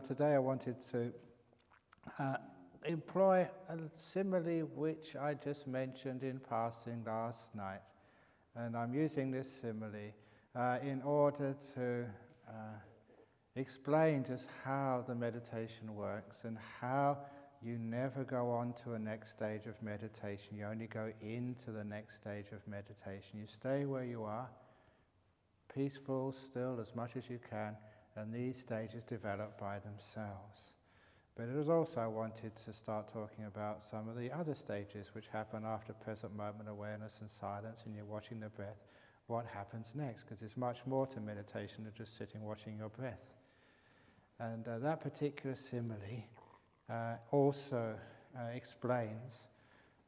Today I wanted to employ a simile which I just mentioned in passing last night. And I'm using this simile in order to explain just how the meditation works and how you never go on to a next stage of meditation. You only go into the next stage of meditation. You stay where you are, peaceful, still as much as you can, and these stages develop by themselves. But it was also I wanted to start talking about some of the other stages which happen after present moment awareness and silence, and you're watching the breath. What happens next? Because there's much more to meditation than just sitting watching your breath. And that particular simile also explains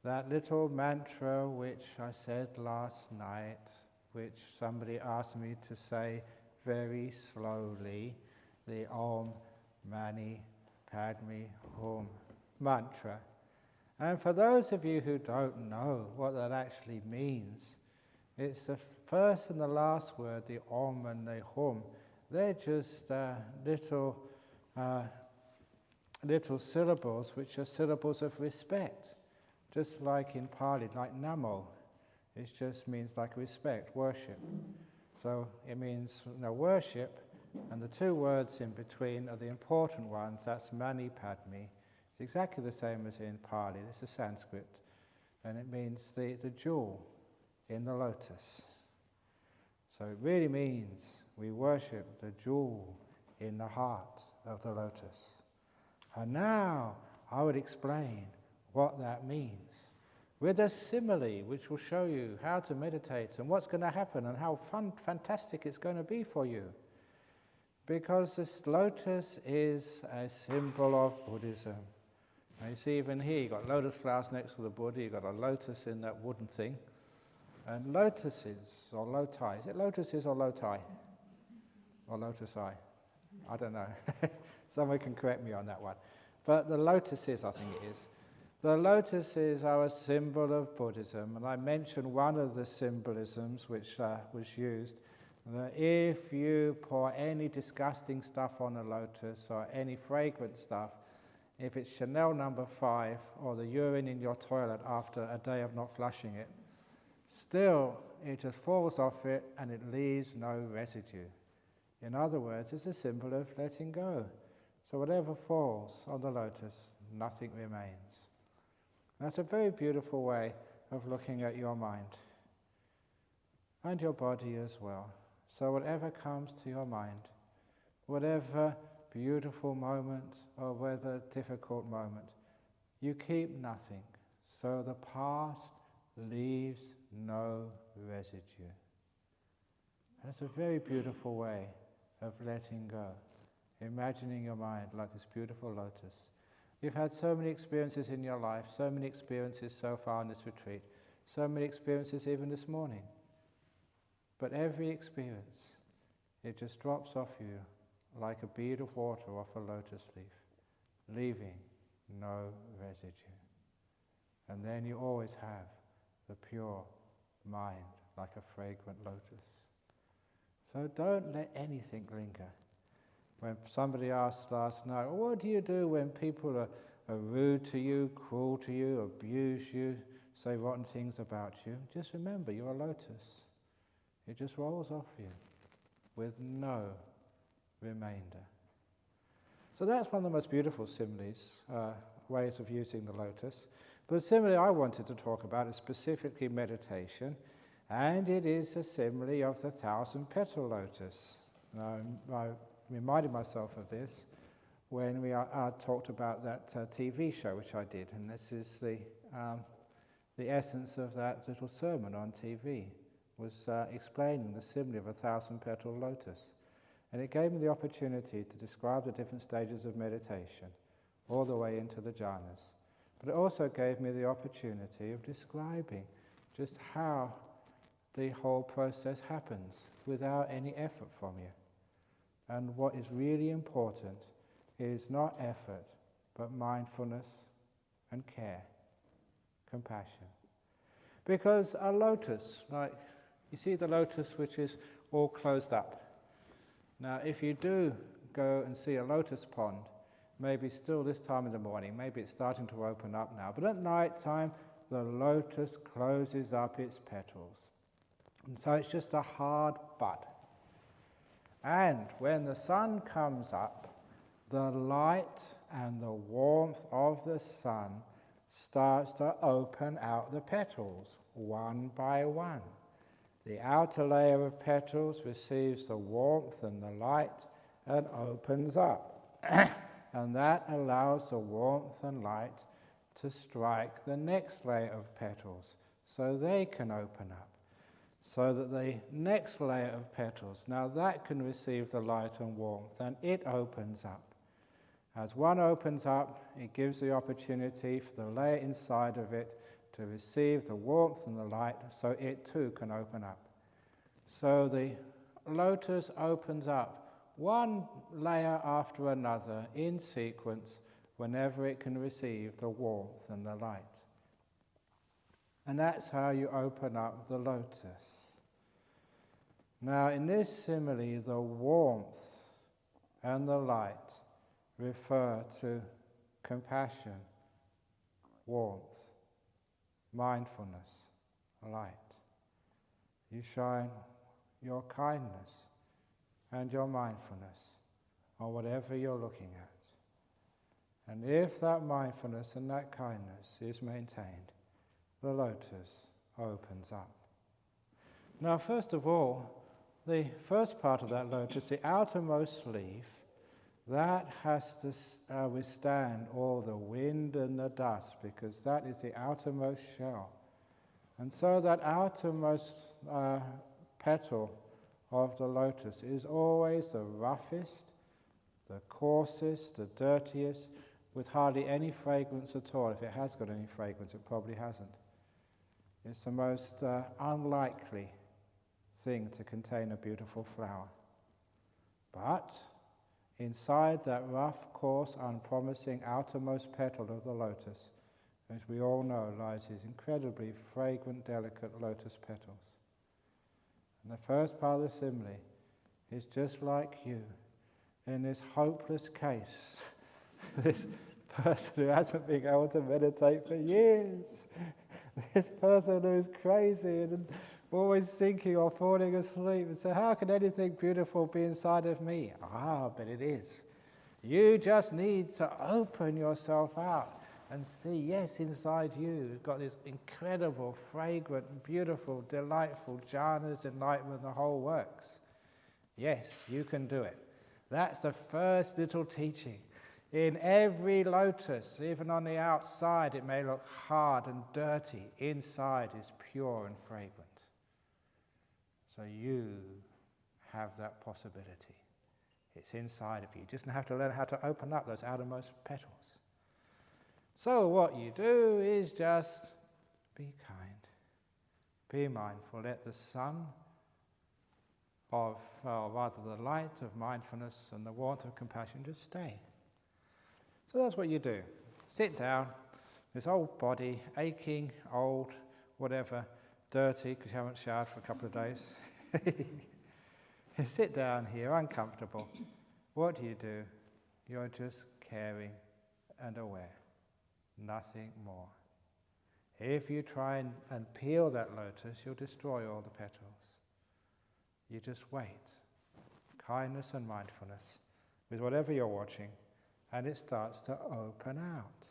that little mantra which I said last night, which somebody asked me to say very slowly, the Om Mani Padme Hum mantra. And for those of you who don't know what that actually means, it's the first and the last word, the Om and the Hum. They're just little syllables which are syllables of respect, just like in Pali, like Namo. It just means like respect, worship. So it means worship, and the two words in between are the important ones. That's Mani Padme. It's exactly the same as in Pali. This is Sanskrit, and it means the jewel in the lotus. So it really means we worship the jewel in the heart of the lotus. And now I would explain what that means with a simile which will show you how to meditate and what's going to happen and how fantastic it's going to be for you. Because this lotus is a symbol of Buddhism. Now you see even here, you've got lotus flowers next to the Buddha, you've got a lotus in that wooden thing. And lotuses, or lotai, is it lotuses or lotai? Or lotusi? I don't know. Someone can correct me on that one. But the lotuses, I think it is. The lotuses are a symbol of Buddhism, and I mentioned one of the symbolisms which was used, that if you pour any disgusting stuff on a lotus or any fragrant stuff, if it's Chanel number 5 or the urine in your toilet after a day of not flushing it, still it just falls off it and it leaves no residue. In other words, it's a symbol of letting go. So whatever falls on the lotus, nothing remains. That's a very beautiful way of looking at your mind and your body as well. So whatever comes to your mind, whatever beautiful moment or whether difficult moment, you keep nothing. So the past leaves no residue. That's a very beautiful way of letting go. Imagining your mind like this beautiful lotus. You've had so many experiences in your life, so many experiences so far in this retreat, so many experiences even this morning. But every experience, it just drops off you like a bead of water off a lotus leaf, leaving no residue. And then you always have the pure mind like a fragrant lotus. So don't let anything linger. When somebody asked last night, what do you do when people are rude to you, cruel to you, abuse you, say rotten things about you? Just remember, you're a lotus. It just rolls off you with no remainder. So that's one of the most beautiful similes, ways of using the lotus. But the simile I wanted to talk about is specifically meditation, and it is a simile of the 1,000-petal lotus. Now, I reminded myself of this when we talked about that TV show which I did, and this is the essence of that little sermon on TV, was explaining the simile of a 1,000-petal lotus. And it gave me the opportunity to describe the different stages of meditation, all the way into the jhanas. But it also gave me the opportunity of describing just how the whole process happens without any effort from you. And what is really important is not effort, but mindfulness and care, compassion. Because a lotus, like you see the lotus which is all closed up. Now if you do go and see a lotus pond, maybe still this time in the morning, maybe it's starting to open up now, but at night time the lotus closes up its petals. And so it's just a hard bud. And when the sun comes up, the light and the warmth of the sun starts to open out the petals, one by one. The outer layer of petals receives the warmth and the light and opens up. And that allows the warmth and light to strike the next layer of petals so they can open up. So that the next layer of petals, now that can receive the light and warmth, and it opens up. As one opens up, it gives the opportunity for the layer inside of it to receive the warmth and the light, so it too can open up. So the lotus opens up one layer after another in sequence whenever it can receive the warmth and the light. And that's how you open up the lotus. Now in this simile, the warmth and the light refer to compassion, warmth, mindfulness, light. You shine your kindness and your mindfulness on whatever you're looking at. And if that mindfulness and that kindness is maintained, the lotus opens up. Now, first of all, the first part of that lotus, the outermost leaf, that has to withstand all the wind and the dust, because that is the outermost shell. And so that outermost petal of the lotus is always the roughest, the coarsest, the dirtiest, with hardly any fragrance at all. If it has got any fragrance, it probably hasn't. It's the most unlikely thing to contain a beautiful flower. But inside that rough, coarse, unpromising outermost petal of the lotus, as we all know, lies these incredibly fragrant, delicate lotus petals. And the first part of the simile is just like you, in this hopeless case, this person who hasn't been able to meditate for years, this person who's crazy and always thinking or falling asleep, and say, how can anything beautiful be inside of me? Ah, but it is. You just need to open yourself out and see, yes, inside you, you've got this incredible, fragrant, beautiful, delightful jhanas, enlightenment, the whole works. Yes, you can do it. That's the first little teaching. In every lotus, even on the outside, it may look hard and dirty. Inside is pure and fragrant. So you have that possibility. It's inside of you. You just have to learn how to open up those outermost petals. So what you do is just be kind, be mindful. Let the sun or rather the light of mindfulness and the warmth of compassion just stay. So that's what you do. Sit down, this old body, aching, old, whatever, dirty because you haven't showered for a couple of days. You sit down here, uncomfortable. What do? You're just caring and aware. Nothing more. If you try and peel that lotus, you'll destroy all the petals. You just wait. Kindness and mindfulness with whatever you're watching, and it starts to open out.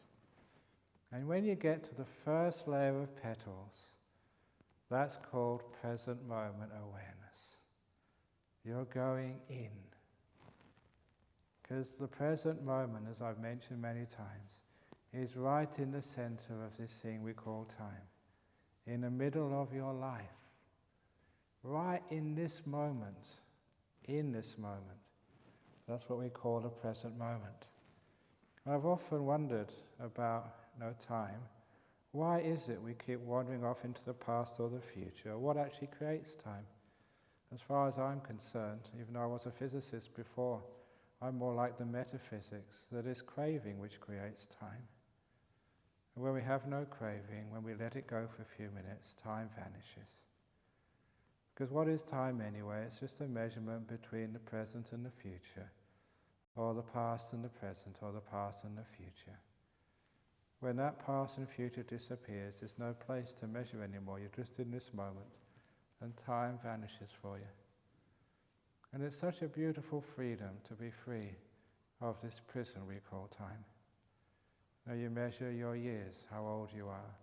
And when you get to the first layer of petals, that's called present moment awareness. You're going in. Because the present moment, as I've mentioned many times, is right in the center of this thing we call time. In the middle of your life. Right in this moment. In this moment. That's what we call the present moment. I've often wondered about time. Why is it we keep wandering off into the past or the future? What actually creates time? As far as I'm concerned, even though I was a physicist before, I'm more like the metaphysics, that is craving which creates time. And when we have no craving, when we let it go for a few minutes, time vanishes. Because what is time anyway? It's just a measurement between the present and the future or the past and the present, or the past and the future. When that past and future disappears, there's no place to measure anymore. You're just in this moment, and time vanishes for you. And it's such a beautiful freedom to be free of this prison we call time. Now you measure your years, how old you are,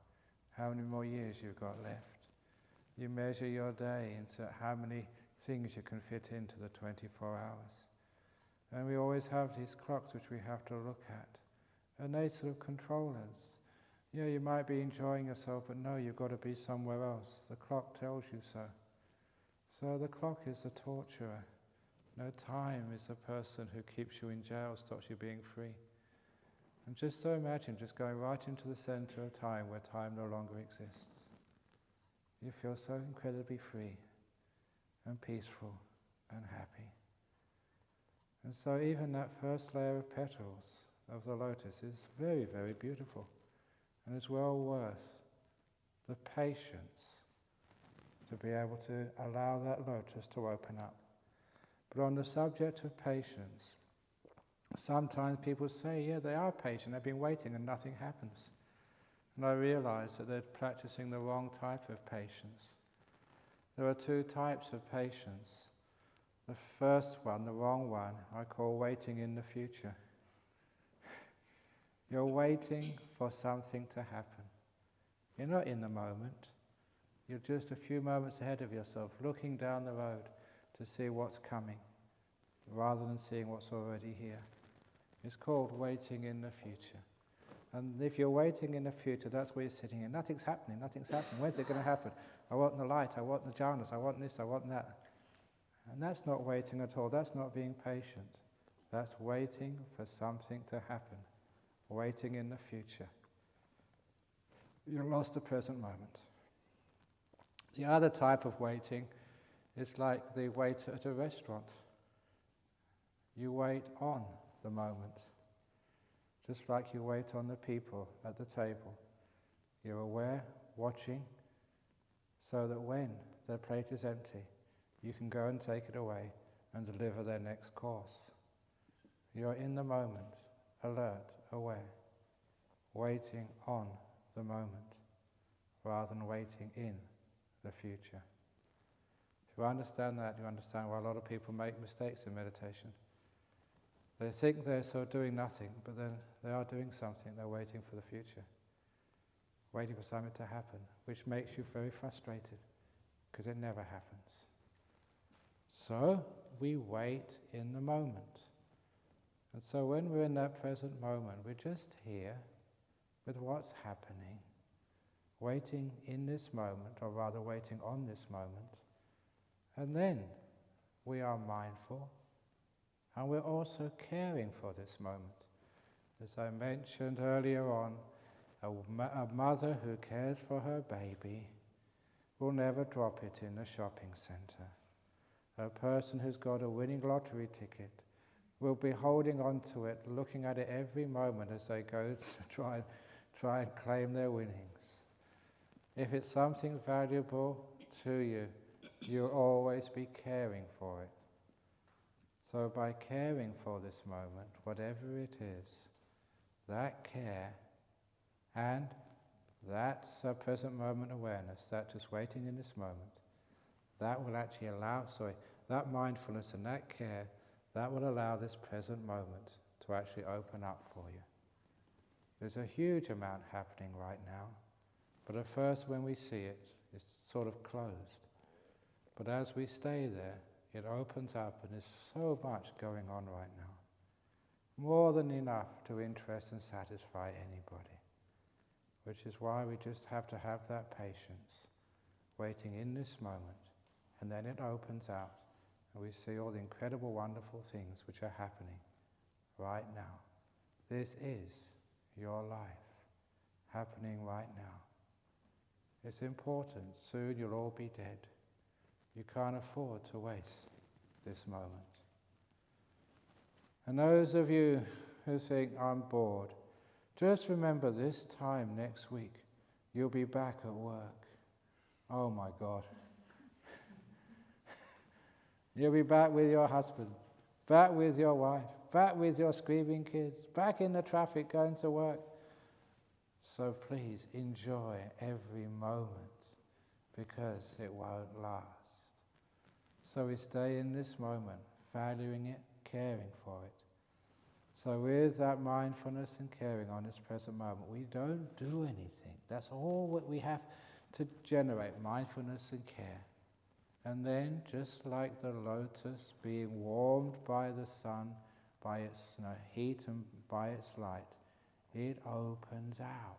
how many more years you've got left. You measure your day into how many things you can fit into the 24 hours. And we always have these clocks which we have to look at. And they sort of control us. Yeah, you might be enjoying yourself, but no, you've got to be somewhere else. The clock tells you so. So the clock is a torturer. No, time is the person who keeps you in jail, stops you being free. And just so imagine just going right into the center of time where time no longer exists. You feel so incredibly free and peaceful and happy. And so even that first layer of petals of the lotus is very, very beautiful. And it's well worth the patience to be able to allow that lotus to open up. But on the subject of patience, sometimes people say, yeah, they are patient, they've been waiting and nothing happens. And I realize that they're practicing the wrong type of patience. There are two types of patience. The first one, the wrong one, I call waiting in the future. You're waiting for something to happen. You're not in the moment. You're just a few moments ahead of yourself, looking down the road to see what's coming, rather than seeing what's already here. It's called waiting in the future. And if you're waiting in the future, that's where you're sitting here. Nothing's happening. When's it going to happen? I want the light, I want the jhanas, I want this, I want that. And that's not waiting at all. That's not being patient. That's waiting for something to happen. Waiting in the future. You lost the present moment. The other type of waiting is like the waiter at a restaurant. You wait on the moment, just like you wait on the people at the table. You're aware, watching, so that when their plate is empty, you can go and take it away and deliver their next course. You're in the moment, alert, aware, waiting on the moment, rather than waiting in the future. If you understand that, you understand why a lot of people make mistakes in meditation. They think they're sort of doing nothing, but then they are doing something. They're waiting for the future, waiting for something to happen, which makes you very frustrated, because it never happens. So we wait in the moment. And so when we're in that present moment, we're just here with what's happening, waiting in this moment, or rather waiting on this moment. And then we are mindful, and we're also caring for this moment. As I mentioned earlier on, a mother who cares for her baby will never drop it in a shopping center. A person who's got a winning lottery ticket will be holding on to it, looking at it every moment as they go to try and claim their winnings. If it's something valuable to you, you'll always be caring for it. So by caring for this moment, whatever it is, that care and that present moment awareness, that just waiting in this moment, that will actually allow, that mindfulness and that care, that will allow this present moment to actually open up for you. There's a huge amount happening right now, but at first when we see it, it's sort of closed. But as we stay there, it opens up, and there's so much going on right now. More than enough to interest and satisfy anybody. Which is why we just have to have that patience, waiting in this moment, and then it opens out, and we see all the incredible, wonderful things which are happening right now. This is your life, happening right now. It's important. Soon you'll all be dead. You can't afford to waste this moment. And those of you who think, I'm bored, just remember this time next week, you'll be back at work. Oh my God. You'll be back with your husband, back with your wife, back with your screaming kids, back in the traffic going to work. So please enjoy every moment, because it won't last. So we stay in this moment, valuing it, caring for it. So with that mindfulness and caring on this present moment, we don't do anything. That's all what we have to generate, mindfulness and care. And then, just like the lotus being warmed by the sun, by its heat and by its light, it opens out.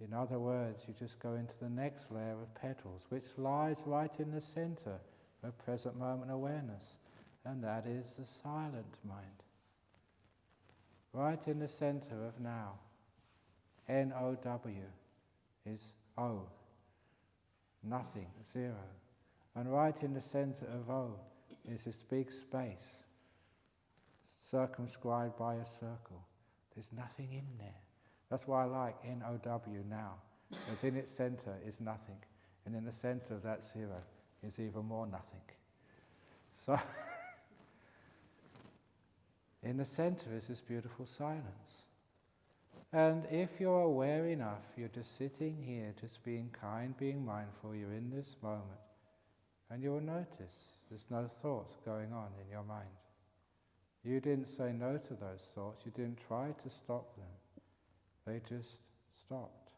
In other words, you just go into the next layer of petals, which lies right in the center of present moment awareness, and that is the silent mind. Right in the center of now, N-O-W is O, nothing, zero. And right in the center of O is this big space, circumscribed by a circle. There's nothing in there. That's why I like N-O-W now, because in its center is nothing, and in the center of that zero is even more nothing. So, in the center is this beautiful silence. And if you're aware enough, you're just sitting here, just being kind, being mindful, you're in this moment, and you'll notice there's no thoughts going on in your mind. You didn't say no to those thoughts, you didn't try to stop them. They just stopped.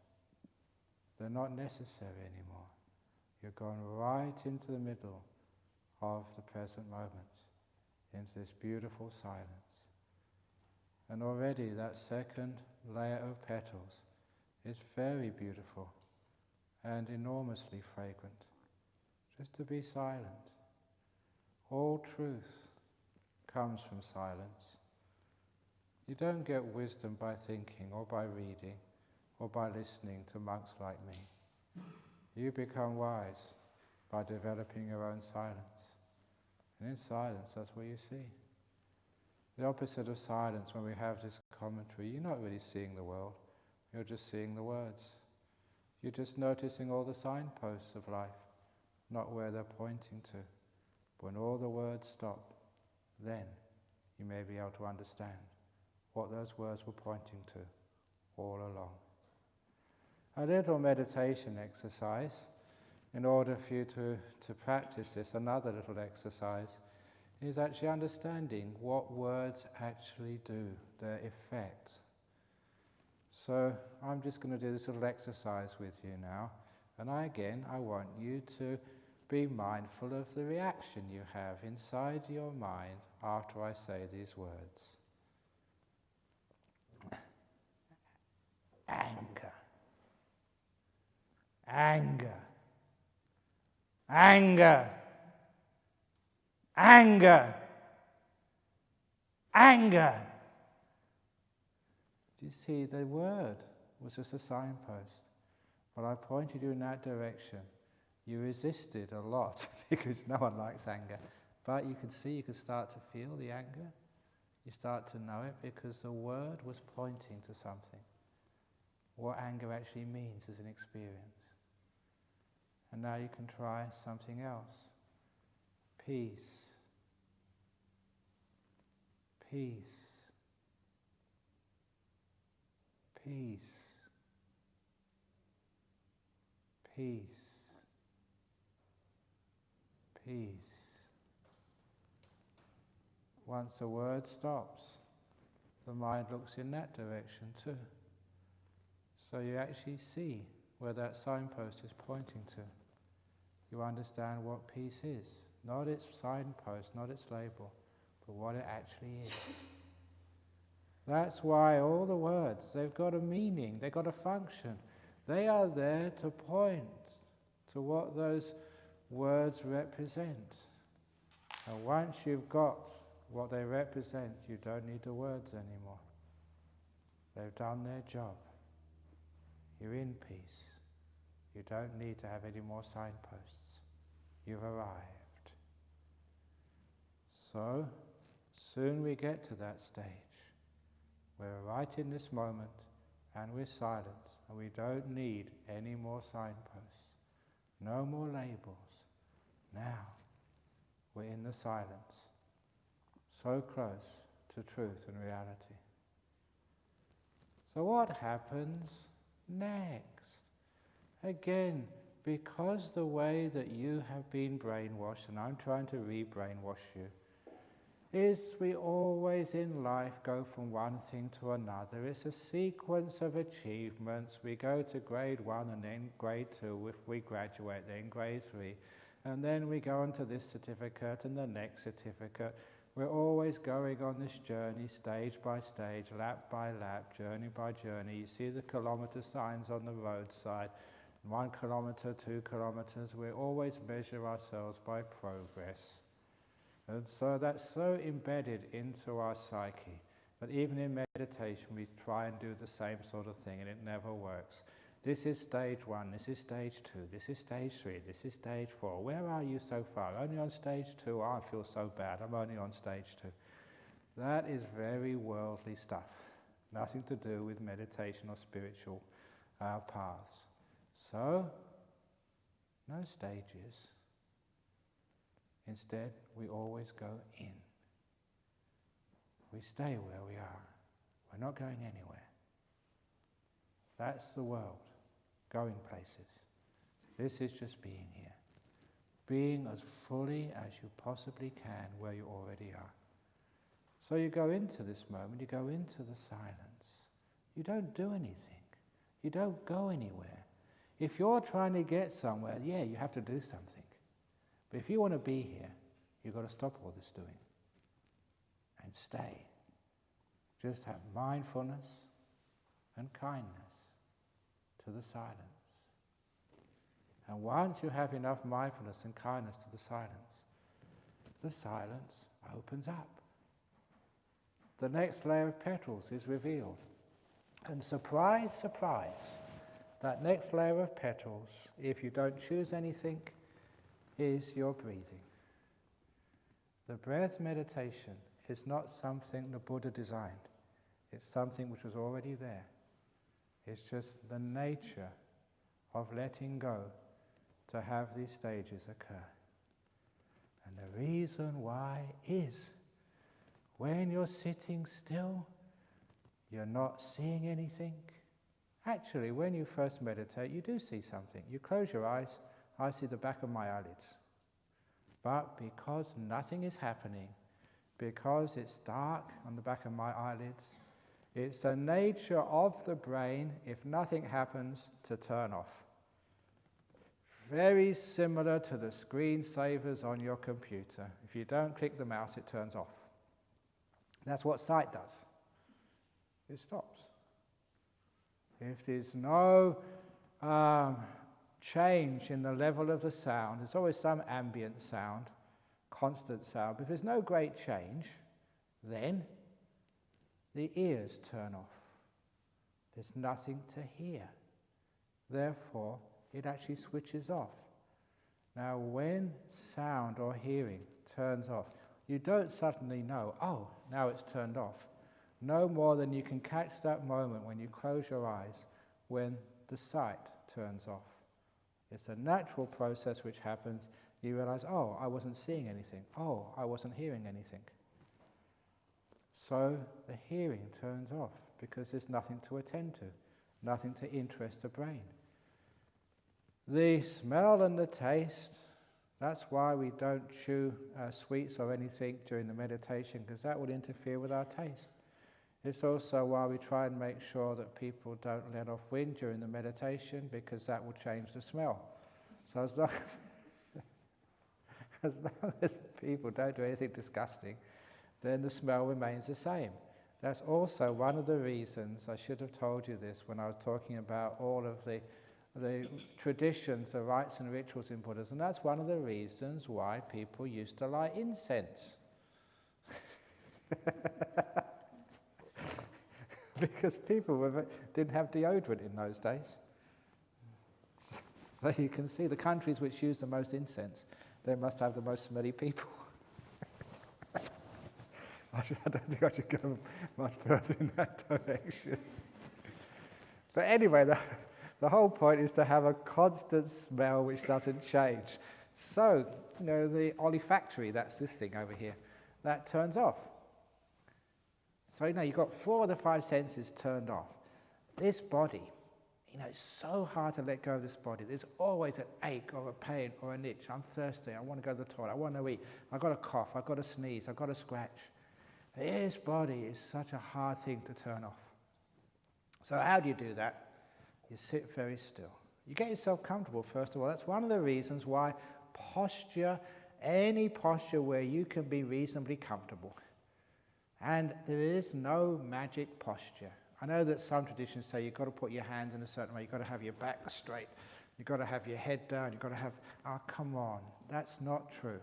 They're not necessary anymore. You're going right into the middle of the present moment, into this beautiful silence. And already that second layer of petals is very beautiful and enormously fragrant. Just to be silent. All truth comes from silence. You don't get wisdom by thinking or by reading or by listening to monks like me. You become wise by developing your own silence. And in silence, that's what you see. The opposite of silence, when we have this commentary, you're not really seeing the world, you're just seeing the words. You're just noticing all the signposts of life, not where they're pointing to. When all the words stop, then you may be able to understand what those words were pointing to all along. A little meditation exercise, in order for you to practice this, another little exercise, is actually understanding what words actually do, their effect. So I'm just going to do this little exercise with you now, and I want you to be mindful of the reaction you have inside your mind after I say these words. Anger. Anger. Anger. Anger. Anger. Do you see, the word was just a signpost, but I pointed you in that direction. You resisted a lot because no one likes anger, but you could see, you could start to feel the anger. You start to know it because the word was pointing to something. What anger actually means as an experience. And now you can try something else. Peace. Peace. Peace. Peace. Peace. Once the word stops, the mind looks in that direction too. So you actually see where that signpost is pointing to. You understand what peace is. Not its signpost, not its label, but what it actually is. That's why all the words, they've got a meaning, they've got a function. They are there to point to what those words represent. And once you've got what they represent, you don't need the words anymore. They've done their job. You're in peace. You don't need to have any more signposts. You've arrived. So, soon we get to that stage. We're right in this moment, and we're silent, and we don't need any more signposts. No more labels. Now, we're in the silence. So close, to truth and reality. So what happens next? Again, because the way that you have been brainwashed, and I'm trying to re-brainwash you, is we always in life go from one thing to another. It's a sequence of achievements. We go to grade 1 and then grade 2 if we graduate, then grade 3, and then we go on to this certificate and the next certificate. We're always going on this journey, stage by stage, lap by lap, journey by journey. You see the kilometre signs on the roadside, 1 kilometre, 2 kilometres. We always measure ourselves by progress. And so that's so embedded into our psyche that even in meditation we try and do the same sort of thing and it never works. This is stage 1, this is stage 2, this is stage 3, this is stage 4. Where are you so far? Only on stage 2? Oh, I feel so bad, I'm only on stage 2. That is very worldly stuff. Nothing to do with meditation or spiritual paths. So, no stages. Instead, we always go in. We stay where we are. We're not going anywhere. That's the world, going places. This is just being here. Being as fully as you possibly can where you already are. So you go into this moment, you go into the silence. You don't do anything. You don't go anywhere. If you're trying to get somewhere, yeah, you have to do something. But if you want to be here, you've got to stop all this doing and stay. Just have mindfulness and kindness to the silence. And once you have enough mindfulness and kindness to the silence opens up. The next layer of petals is revealed. And surprise, surprise, that next layer of petals, if you don't choose anything, is your breathing. The breath meditation is not something the Buddha designed. It's something which was already there. It's just the nature of letting go to have these stages occur. And the reason why is when you're sitting still, you're not seeing anything. Actually, when you first meditate, you do see something. You close your eyes, I see the back of my eyelids. But because nothing is happening, because it's dark on the back of my eyelids, it's the nature of the brain, if nothing happens, to turn off. Very similar to the screensavers on your computer. If you don't click the mouse, it turns off. That's what sight does. It stops. If there's no change in the level of the sound, there's always some ambient sound, constant sound, but if there's no great change, then the ears turn off. There's nothing to hear. Therefore, it actually switches off. Now, when sound or hearing turns off, you don't suddenly know, oh, now it's turned off. No more than you can catch that moment when you close your eyes when the sight turns off. It's a natural process which happens. You realize, oh, I wasn't seeing anything. Oh, I wasn't hearing anything. So the hearing turns off because there's nothing to attend to, nothing to interest the brain. The smell and the taste, that's why we don't chew sweets or anything during the meditation, because that would interfere with our taste. It's also why we try and make sure that people don't let off wind during the meditation, because that will change the smell. So as long as people don't do anything disgusting, then the smell remains the same. That's also one of the reasons, I should have told you this when I was talking about all of the traditions, the rites and rituals in Buddhism. That's one of the reasons why people used to light incense. Because people didn't have deodorant in those days. So you can see the countries which use the most incense, they must have the most smelly people. I don't think I should go much further in that direction. But anyway, the whole point is to have a constant smell which doesn't change. So, the olfactory, that's this thing over here, that turns off. So, you've got 4 of the 5 senses turned off. This body, it's so hard to let go of this body. There's always an ache or a pain or an itch. I'm thirsty, I want to go to the toilet, I want to eat, I've got a cough, I've got to sneeze, I've got to scratch. This body is such a hard thing to turn off. So how do you do that? You sit very still. You get yourself comfortable, first of all. That's one of the reasons why posture, any posture where you can be reasonably comfortable. And there is no magic posture. I know that some traditions say you've got to put your hands in a certain way, you've got to have your back straight, you've got to have your head down, you've got to have, come on, that's not true.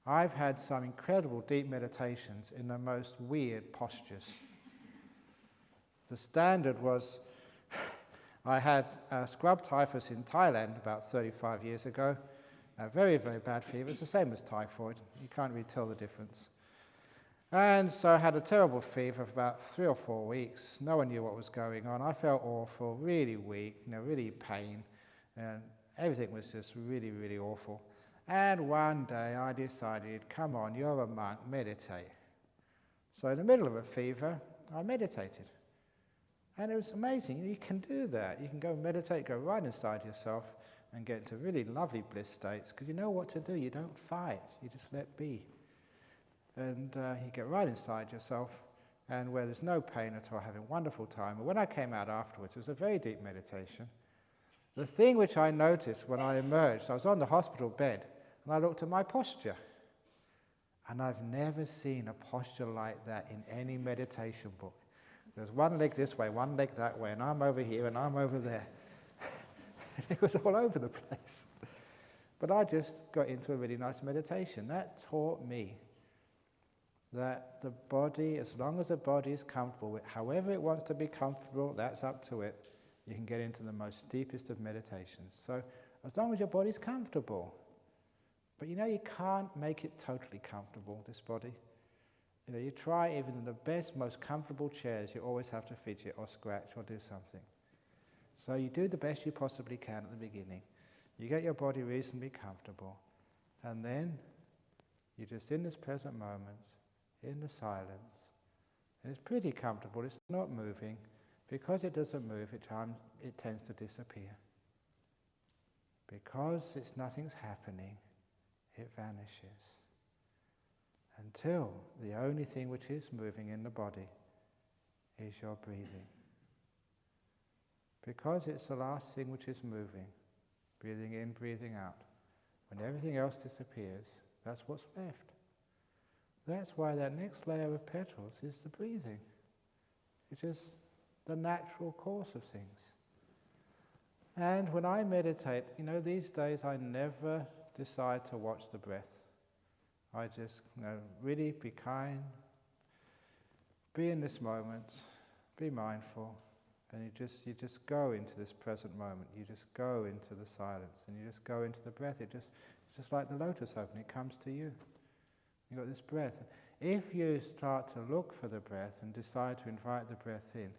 I've had some incredible deep meditations in the most weird postures. The standard was, I had scrub typhus in Thailand about 35 years ago, a very, very bad fever. It's the same as typhoid, you can't really tell the difference. And so I had a terrible fever for about 3 or 4 weeks. No one knew what was going on. I felt awful, really weak, really pain, and everything was just really, really awful. And one day I decided, come on, you're a monk, meditate. So in the middle of a fever, I meditated. And it was amazing. You can do that. You can go meditate, go right inside yourself and get into really lovely bliss states because you know what to do. You don't fight. You just let be. And you get right inside yourself, and where there's no pain at all, having a wonderful time. And when I came out afterwards, it was a very deep meditation. The thing which I noticed when I emerged, I was on the hospital bed, and I looked at my posture. And I've never seen a posture like that in any meditation book. There's one leg this way, one leg that way, and I'm over here, and I'm over there. It was all over the place. But I just got into a really nice meditation. That taught me that the body, as long as the body is comfortable with, however it wants to be comfortable, that's up to it. You can get into the most deepest of meditations. So as long as your body's comfortable. But you can't make it totally comfortable, this body. You try even in the best, most comfortable chairs, you always have to fidget or scratch or do something. So you do the best you possibly can at the beginning. You get your body reasonably comfortable. And then you're just in this present moment, in the silence. And it's pretty comfortable, it's not moving. Because it doesn't move, it tends to disappear. Because nothing's happening, it vanishes. Until the only thing which is moving in the body is your breathing. Because it's the last thing which is moving, breathing in, breathing out. When everything else disappears, that's what's left. That's why that next layer of petals is the breathing. It's just the natural course of things. And when I meditate, these days I never decide to watch the breath. I just really be kind, be in this moment, be mindful, and you just go into this present moment. You just go into the silence, and you just go into the breath. It's just like the lotus opening, it comes to you. You've got this breath. If you start to look for the breath and decide to invite the breath in,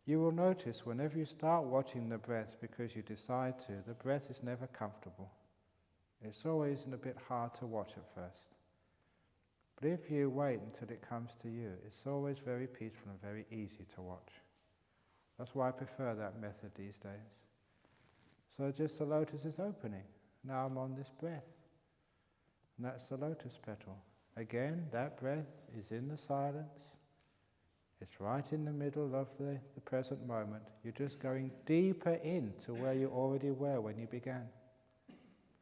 you will notice whenever you start watching the breath because you decide to, the breath is never comfortable. It's always a bit hard to watch at first. But if you wait until it comes to you, it's always very peaceful and very easy to watch. That's why I prefer that method these days. So just the lotus is opening. Now I'm on this breath. And that's the lotus petal. Again, that breath is in the silence. It's right in the middle of the present moment. You're just going deeper into where you already were when you began.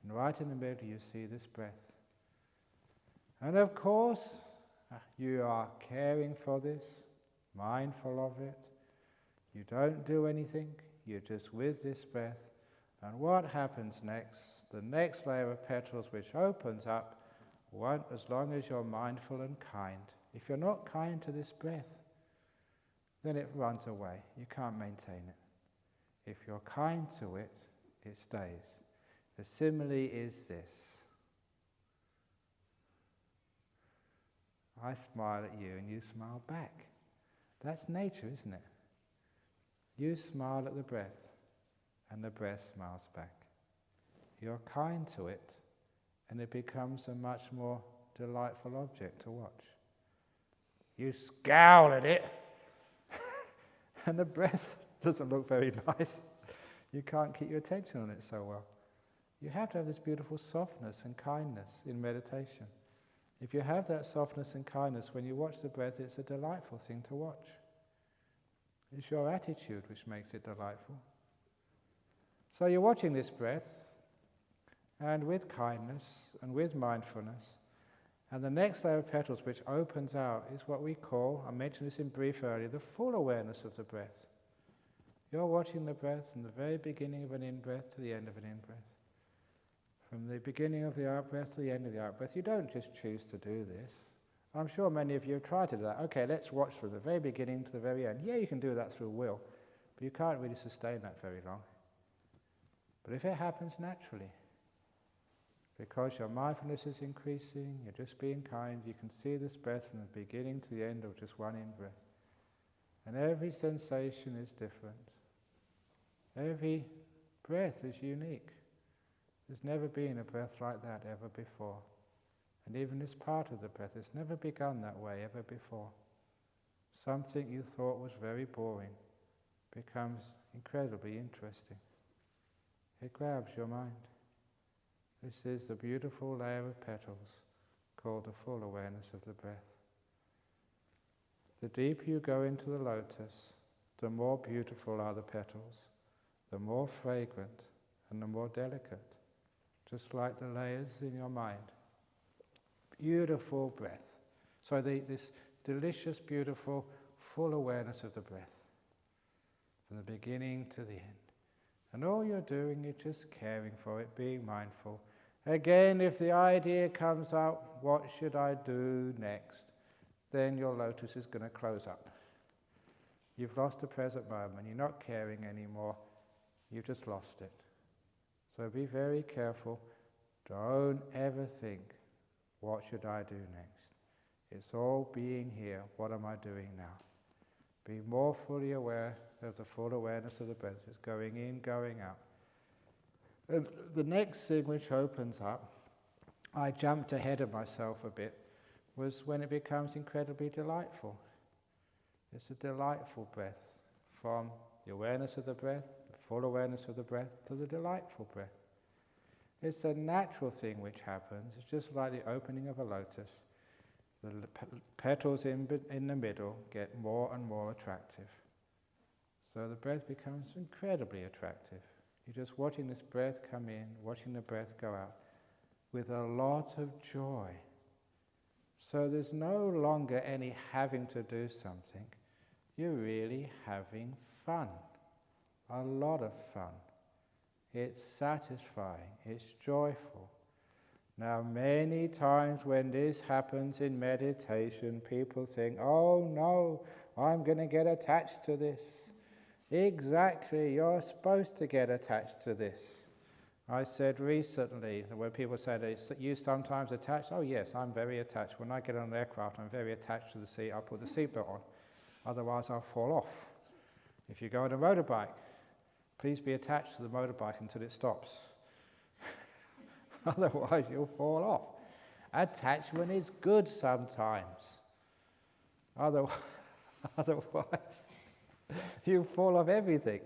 And right in the middle you see this breath. And of course, you are caring for this, mindful of it. You don't do anything, you're just with this breath. And what happens next? The next layer of petals which opens up, as long as you're mindful and kind. If you're not kind to this breath, then it runs away. You can't maintain it. If you're kind to it, it stays. The simile is this. I smile at you and you smile back. That's nature, isn't it? You smile at the breath and the breath smiles back. You're kind to it and it becomes a much more delightful object to watch. You scowl at it, and the breath doesn't look very nice. You can't keep your attention on it so well. You have to have this beautiful softness and kindness in meditation. If you have that softness and kindness when you watch the breath, it's a delightful thing to watch. It's your attitude which makes it delightful. So you're watching this breath, and with kindness and with mindfulness, and the next layer of petals which opens out is what we call, I mentioned this in brief earlier, the full awareness of the breath. You're watching the breath from the very beginning of an in-breath to the end of an in-breath. From the beginning of the out-breath to the end of the out-breath. You don't just choose to do this. I'm sure many of you have tried to do that. Okay, let's watch from the very beginning to the very end. Yeah, you can do that through will, but you can't really sustain that very long. But if it happens naturally, because your mindfulness is increasing, you're just being kind, you can see this breath from the beginning to the end of just one in-breath. And every sensation is different. Every breath is unique. There's never been a breath like that ever before. And even this part of the breath has never begun that way ever before. Something you thought was very boring becomes incredibly interesting. It grabs your mind. This is the beautiful layer of petals called the full awareness of the breath. The deeper you go into the lotus, the more beautiful are the petals, the more fragrant and the more delicate, just like the layers in your mind. Beautiful breath. So this delicious, beautiful, full awareness of the breath, from the beginning to the end. And all you're doing is just caring for it, being mindful. Again, if the idea comes up, what should I do next? Then your lotus is going to close up. You've lost the present moment. You're not caring anymore. You've just lost it. So be very careful. Don't ever think, what should I do next? It's all being here. What am I doing now? Be more fully aware of the full awareness of the breath. It's going in, going out. And the next thing which opens up, I jumped ahead of myself a bit, was when it becomes incredibly delightful. It's a delightful breath, from the awareness of the breath, the full awareness of the breath, to the delightful breath. It's a natural thing which happens. It's just like the opening of a lotus. The petals in the middle get more and more attractive. So the breath becomes incredibly attractive. You're just watching this breath come in, watching the breath go out, with a lot of joy. So there's no longer any having to do something. You're really having fun. A lot of fun. It's satisfying. It's joyful. Now, many times when this happens in meditation, people think, oh no, I'm going to get attached to this. Exactly, you're supposed to get attached to this. I said recently, when people say, you sometimes attached? Oh yes, I'm very attached. When I get on an aircraft, I'm very attached to the seat. I'll put the seatbelt on. Otherwise, I'll fall off. If you go on a motorbike, please be attached to the motorbike until it stops. Otherwise, you'll fall off. Attachment is good sometimes. Otherwise, you fall off everything.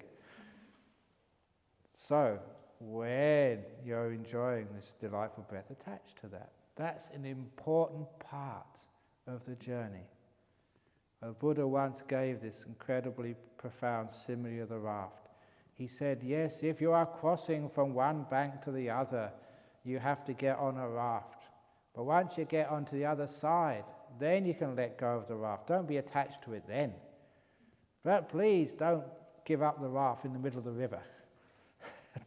So, when you're enjoying this delightful breath, attach to that. That's an important part of the journey. A Buddha once gave this incredibly profound simile of the raft. He said, yes, if you are crossing from one bank to the other, you have to get on a raft. But once you get onto the other side, then you can let go of the raft. Don't be attached to it then. But please don't give up the raft in the middle of the river.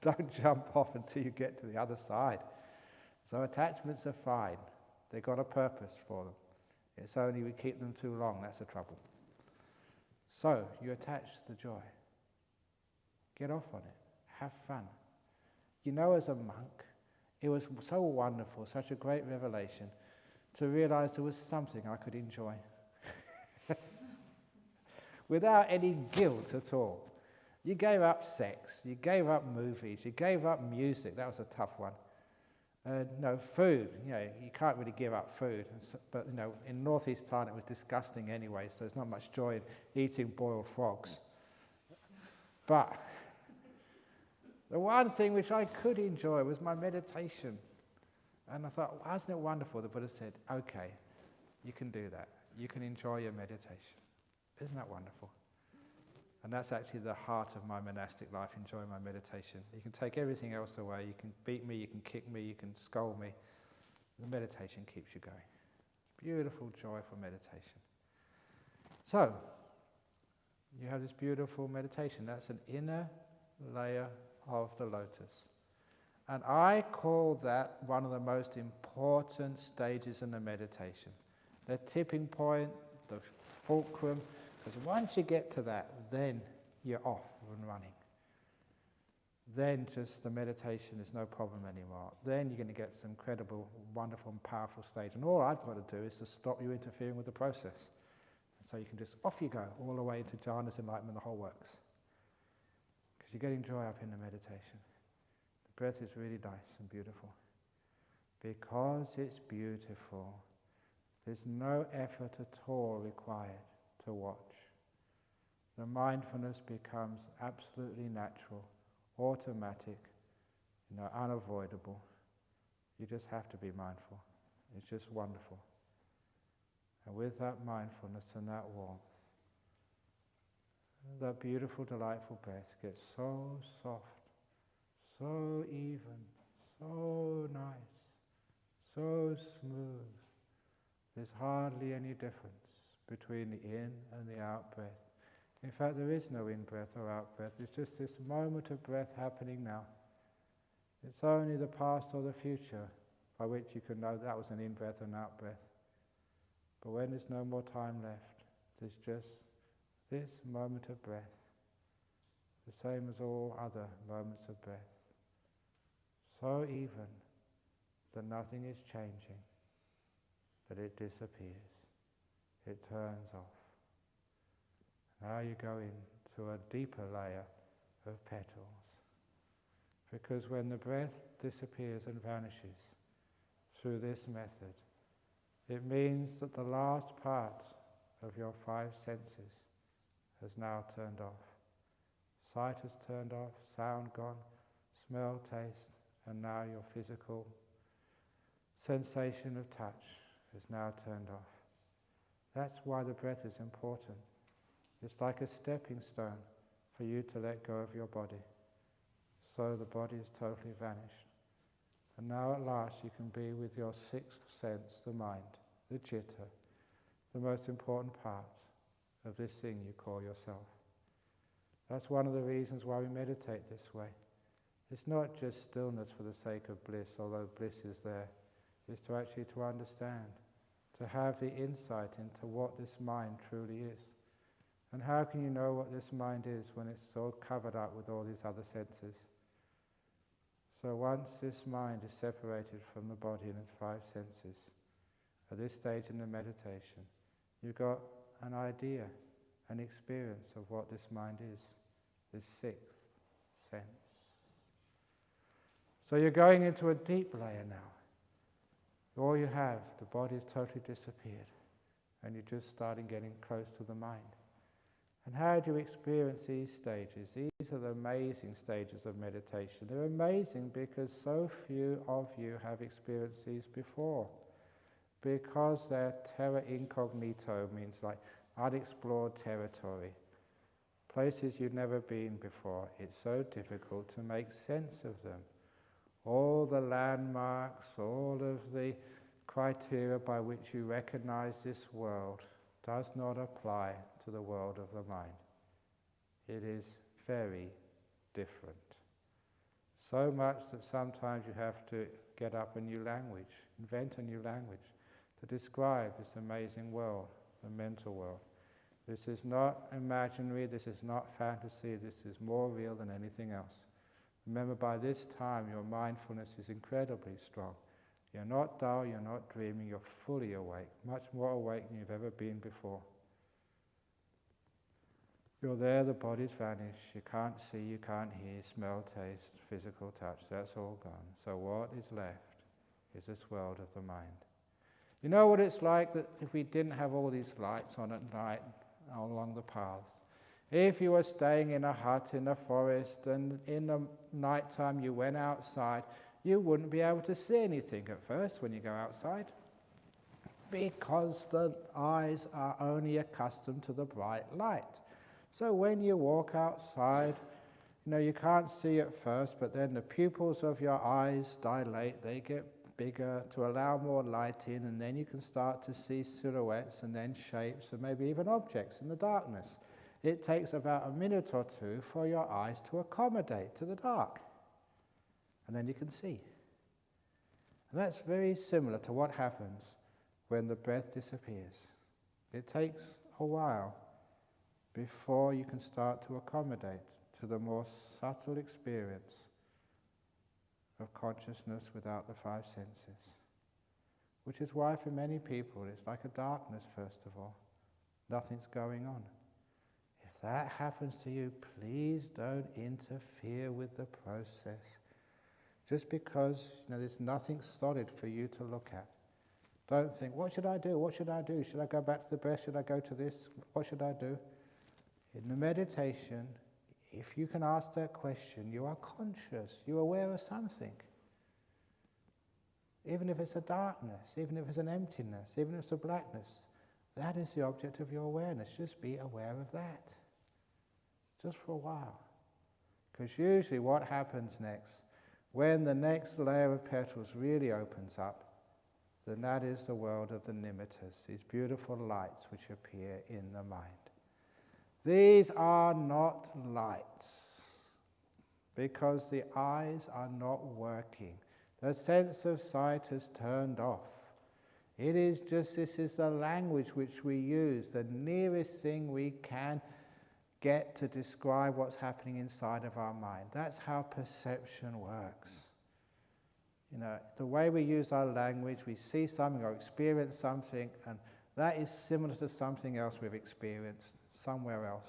Don't jump off until you get to the other side. So attachments are fine. They've got a purpose for them. It's only we keep them too long, that's the trouble. So you attach the joy. Get off on it. Have fun. You know, as a monk, it was so wonderful, such a great revelation, to realize there was something I could enjoy. Without any guilt at all. You gave up sex, you gave up movies, you gave up music, that was a tough one. No, food, you can't really give up food. But, in northeast Thailand it was disgusting anyway, so there's not much joy in eating boiled frogs. But the one thing which I could enjoy was my meditation. And I thought, wasn't it wonderful? The Buddha said, okay, you can do that. You can enjoy your meditation. Isn't that wonderful? And that's actually the heart of my monastic life, enjoying my meditation. You can take everything else away. You can beat me, you can kick me, you can scold me. The meditation keeps you going. Beautiful, joyful meditation. So, you have this beautiful meditation. That's an inner layer of the lotus. And I call that one of the most important stages in the meditation. The tipping point, the fulcrum, because once you get to that, then you're off and running. Then just the meditation is no problem anymore. Then you're going to get some incredible, wonderful and powerful stage. And all I've got to do is to stop you interfering with the process. And so you can just, off you go, all the way into jhanas, enlightenment, the whole works. Because you're getting joy up in the meditation. The breath is really nice and beautiful. Because it's beautiful, there's no effort at all required to watch. The mindfulness becomes absolutely natural, automatic, unavoidable. You just have to be mindful. It's just wonderful. And with that mindfulness and that warmth, that beautiful, delightful breath gets so soft, so even, so nice, so smooth. There's hardly any difference between the in and the out breath. In fact, there is no in-breath or out-breath. It's just this moment of breath happening now. It's only the past or the future by which you can know that was an in-breath or an out-breath. But when there's no more time left, there's just this moment of breath, the same as all other moments of breath. So even that nothing is changing, that it disappears, it turns off. Now you go into a deeper layer of petals. Because when the breath disappears and vanishes through this method, it means that the last part of your five senses has now turned off. Sight has turned off, sound gone, smell, taste, and now your physical sensation of touch is now turned off. That's why the breath is important. It's like a stepping stone for you to let go of your body. So the body is totally vanished. And now at last you can be with your sixth sense, the mind, the citta, the most important part of this thing you call yourself. That's one of the reasons why we meditate this way. It's not just stillness for the sake of bliss, although bliss is there. It's to actually to understand, to have the insight into what this mind truly is. And how can you know what this mind is when it's so covered up with all these other senses? So once this mind is separated from the body and its five senses, at this stage in the meditation, you've got an idea, an experience of what this mind is, this sixth sense. So you're going into a deep layer now. All you have, the body has totally disappeared, and you're just starting getting close to the mind. And how do you experience these stages? These are the amazing stages of meditation. They're amazing because so few of you have experienced these before. Because they're terra incognito, means like unexplored territory. Places you've never been before. It's so difficult to make sense of them. All the landmarks, all of the criteria by which you recognize this world does not apply to the world of the mind. It is very different. So much that sometimes you have to get up a new language, invent a new language to describe this amazing world, the mental world. This is not imaginary, this is not fantasy, this is more real than anything else. Remember, by this time your mindfulness is incredibly strong. You're not dull, you're not dreaming, you're fully awake, much more awake than you've ever been before. You're there, the body's vanished, you can't see, you can't hear, smell, taste, physical touch, that's all gone. So what is left is this world of the mind. You know what it's like that if we didn't have all these lights on at night along the paths? If you were staying in a hut in the forest and in the night time you went outside, you wouldn't be able to see anything at first when you go outside, because the eyes are only accustomed to the bright light. So when you walk outside, you can't see at first, but then the pupils of your eyes dilate, they get bigger to allow more light in, and then you can start to see silhouettes and then shapes and maybe even objects in the darkness. It takes about a minute or two for your eyes to accommodate to the dark, and then you can see. And that's very similar to what happens when the breath disappears. It takes a while before you can start to accommodate to the more subtle experience of consciousness without the five senses. Which is why for many people it's like a darkness first of all. Nothing's going on. If that happens to you, please don't interfere with the process. Just because there's nothing solid for you to look at. Don't think, what should I do? What should I do? Should I go back to the breath? Should I go to this? What should I do? In the meditation, if you can ask that question, you are conscious, you're aware of something. Even if it's a darkness, even if it's an emptiness, even if it's a blackness, that is the object of your awareness. Just be aware of that. Just for a while. Because usually what happens next, when the next layer of petals really opens up, then that is the world of the nimittas, these beautiful lights which appear in the mind. These are not lights, because the eyes are not working. The sense of sight has turned off. It is just, this is the language which we use, the nearest thing we can get to describe what's happening inside of our mind. That's how perception works. The way we use our language, we see something or experience something, and that is similar to something else we've experienced somewhere else.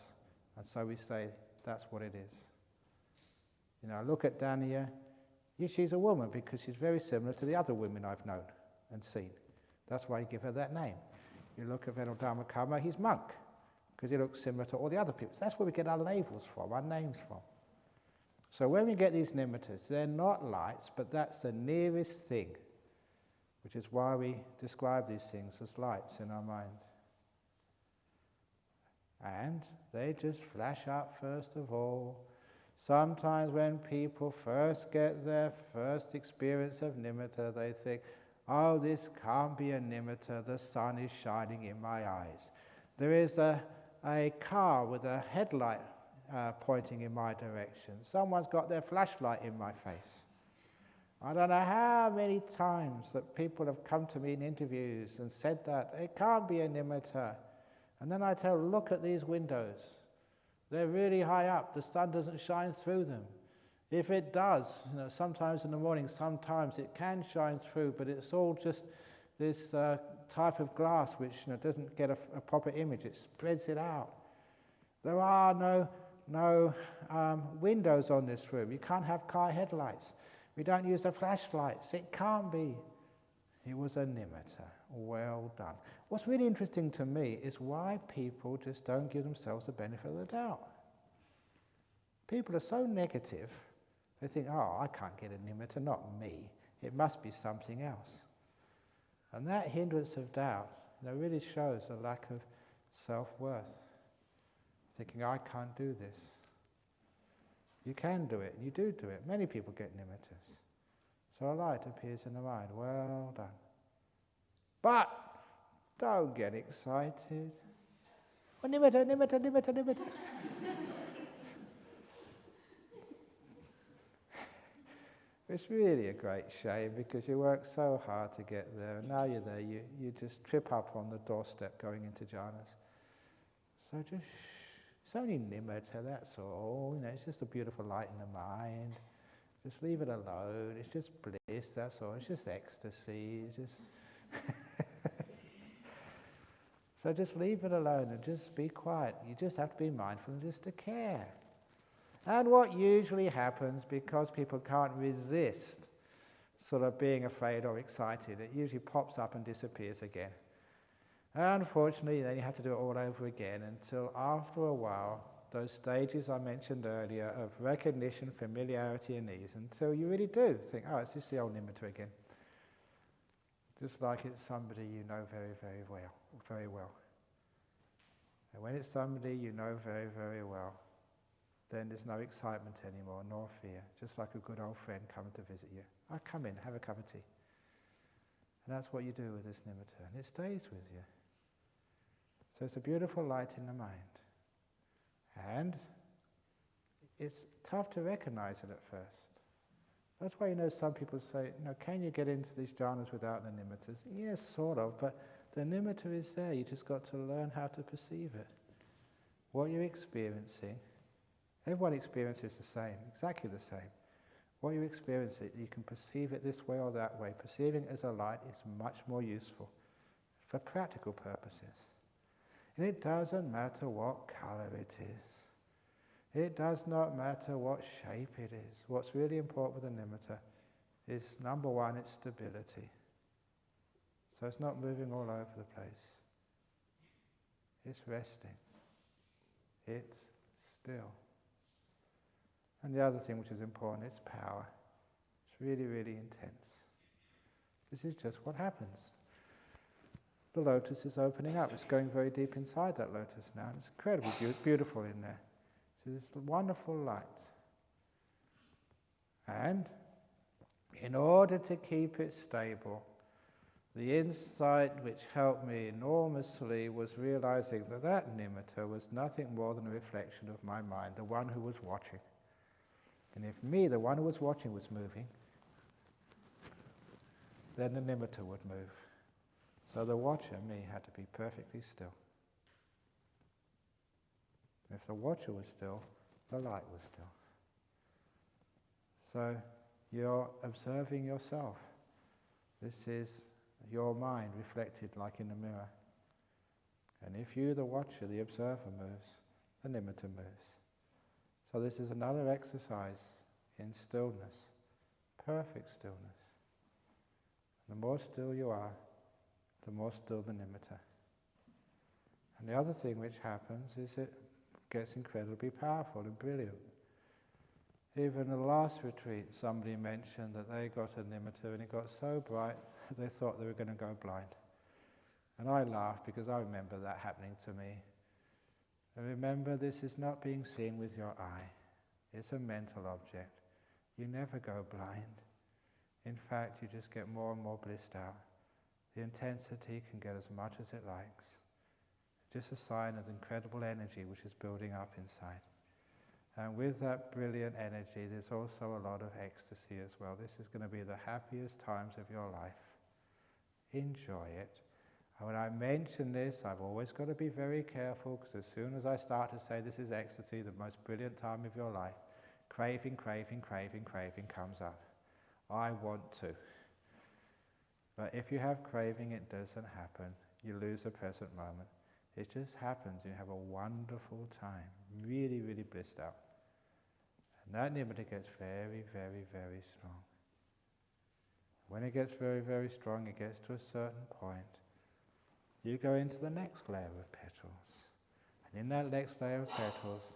And so we say, that's what it is. Look at Dania. She's a woman because she's very similar to the other women I've known and seen. That's why you give her that name. You look at Venerable Dharmakama, he's monk, because he looks similar to all the other people. That's where we get our labels from, our names from. So when we get these nimittas, they're not lights, but that's the nearest thing, which is why we describe these things as lights in our mind. And they just flash up first of all. Sometimes when people first get their first experience of nimitta, they think, oh, this can't be a nimitta, the sun is shining in my eyes. There is a car with a headlight pointing in my direction. Someone's got their flashlight in my face. I don't know how many times that people have come to me in interviews and said that it can't be a nimitta. And then I tell them, look at these windows. They're really high up. The sun doesn't shine through them. If it does, sometimes in the morning, sometimes it can shine through, but it's all just this type of glass which doesn't get a proper image. It spreads it out. There are no windows on this room. You can't have car headlights. We don't use the flashlights. It can't be. It was a nimitta. Well done. What's really interesting to me is why people just don't give themselves the benefit of the doubt. People are so negative, they think, oh, I can't get a nimitta, not me. It must be something else. And that hindrance of doubt really shows a lack of self-worth. Thinking, I can't do this. You can do it, and you do it. Many people get nimittas. So a light appears in the mind. Well done. But don't get excited. Oh, nimitta, nimitta, nimitta, nimitta. It's really a great shame because you work so hard to get there, and now you're there, you just trip up on the doorstep going into jhanas. So just it's only nimitta, that's all. It's just a beautiful light in the mind. Just leave it alone. It's just bliss, that's all. It's just ecstasy. It's just so just leave it alone and just be quiet. You just have to be mindful and just to care. And what usually happens, because people can't resist sort of being afraid or excited, it usually pops up and disappears again. And unfortunately, then you have to do it all over again until after a while, those stages I mentioned earlier of recognition, familiarity and ease, until you really do think, oh, it's just the old nimitta again. Just like it's somebody you know very, very well, very well. And when it's somebody you know very, very well, then there's no excitement anymore, nor fear. Just like a good old friend coming to visit you. Oh, come in, have a cup of tea. And that's what you do with this nimitta, and it stays with you. So it's a beautiful light in the mind. And it's tough to recognize it at first. That's why some people say, can you get into these jhanas without the nimittas? Yes, sort of, but the nimitta is there. You just got to learn how to perceive it. What you're experiencing, everyone experiences the same, exactly the same. What you experience, you can perceive it this way or that way. Perceiving it as a light is much more useful for practical purposes. And it doesn't matter what color it is. It does not matter what shape it is. What's really important with the nimitta is, number one, its stability. So it's not moving all over the place. It's resting. It's still. And the other thing which is important is power. It's really, really intense. This is just what happens. The lotus is opening up. It's going very deep inside that lotus now. And it's incredibly beautiful in there. So this wonderful light. And in order to keep it stable, the insight which helped me enormously was realizing that that nimitta was nothing more than a reflection of my mind, the one who was watching. And if me, the one who was watching, was moving, then the nimitta would move. So the watcher, me, had to be perfectly still. If the watcher was still, the light was still. So you're observing yourself. This is your mind reflected like in a mirror. And if you, the watcher, the observer, moves, the nimitta moves. So this is another exercise in stillness, perfect stillness. The more still you are, the more still the nimitta. And the other thing which happens is it gets incredibly powerful and brilliant. Even in the last retreat, somebody mentioned that they got a nimitta and it got so bright they thought they were going to go blind. And I laughed because I remember that happening to me. And remember, this is not being seen with your eye. It's a mental object. You never go blind. In fact, you just get more and more blissed out. The intensity can get as much as it likes. Just a sign of the incredible energy which is building up inside. And with that brilliant energy, there's also a lot of ecstasy as well. This is going to be the happiest times of your life. Enjoy it. And when I mention this, I've always got to be very careful, because as soon as I start to say this is ecstasy, the most brilliant time of your life, craving comes up. I want to. But if you have craving, it doesn't happen. You lose the present moment. It just happens. You have a wonderful time, really, really blissed out. And that nimitta gets very, very, very strong. When it gets very, very strong, it gets to a certain point. You go into the next layer of petals. And in that next layer of petals,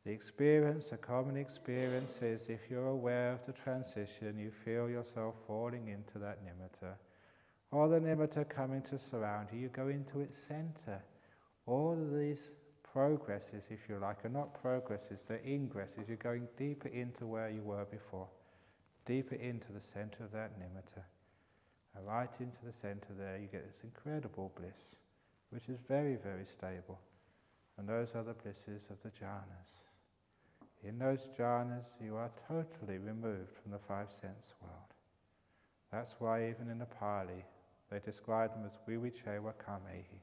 the experience, the common experience is, if you're aware of the transition, you feel yourself falling into that nimitta, or the nimitta coming to surround you, you go into its center. All of these progresses, if you like, are not progresses, they're ingresses. You're going deeper into where you were before, deeper into the center of that nimitta. And right into the center there, you get this incredible bliss, which is very, very stable. And those are the blisses of the jhanas. In those jhanas, you are totally removed from the five sense world. That's why even in the Pali, they describe them as vivichewa kamehi,